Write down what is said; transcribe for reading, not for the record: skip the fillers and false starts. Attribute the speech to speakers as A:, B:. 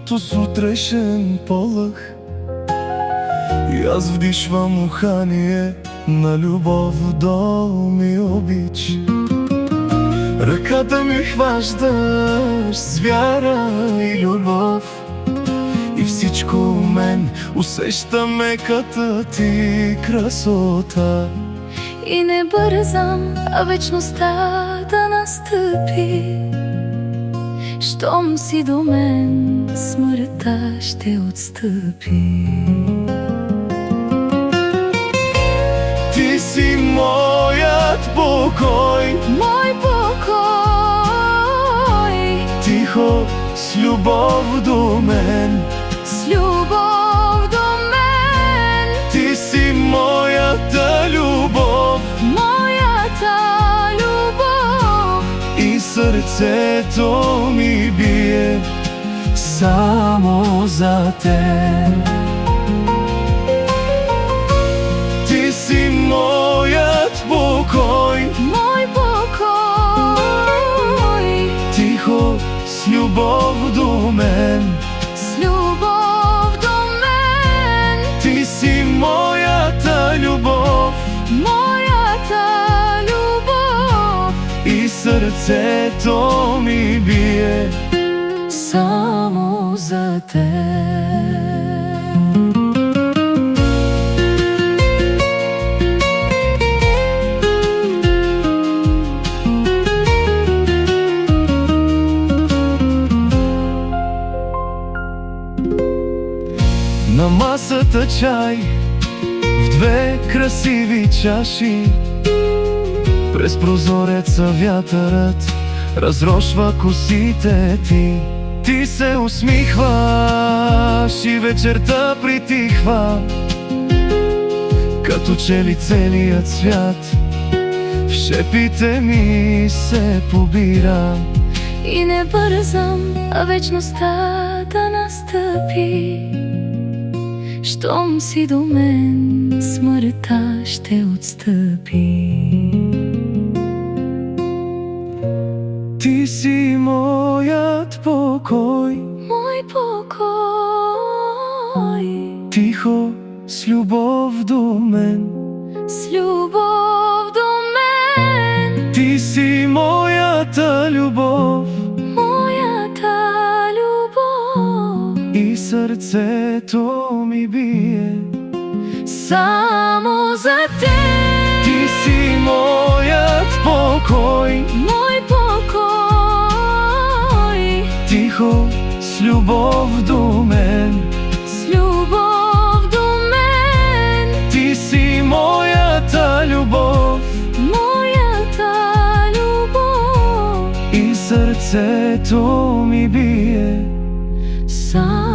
A: като сутрешен полъх. И аз вдишвам ухание на любов до ми обич. Ръката ми хващаш с вяра и любов, и всичко у мен усеща меката ти красота.
B: И не бързам, а вечността да настъпи. Щом си до мен, смъртта ще отстъпи.
A: Ти си моят покой,
B: Мой покой,
A: тихо с любов до мен.
B: с любов до мен.
A: Ти си моята любов,
B: Моята любов,
A: и сърцето ми бие само за теб. Ти си моят покой,
B: мой покой,
A: тихо с любов до мен.
B: с любов до мен.
A: Ти си моята любов,
B: Моята любов,
A: и сърцето ми бие
B: само за теб.
A: На масата чай в две красиви чаши. През прозореца вятърът разрошва косите ти. Ти се усмихваш и вечерта притихва, като че ли целият свят в шепите ми се побира.
B: И не бързам, а вечността да настъпи. Щом си до мен, смъртта ще отстъпи.
A: Ти си моят покой,
B: Мой покой,
A: тихо с любов до мен.
B: с любов до мен.
A: Ти си моята любов,
B: Моята любов,
A: и сърцето ми бие
B: само за теб.
A: Ти си моят покой,
B: Мой покой,
A: тихо с любов до мен.
B: с любов до мен.
A: Ти си моята любов,
B: Моята любов,
A: и сърцето ми бие
B: само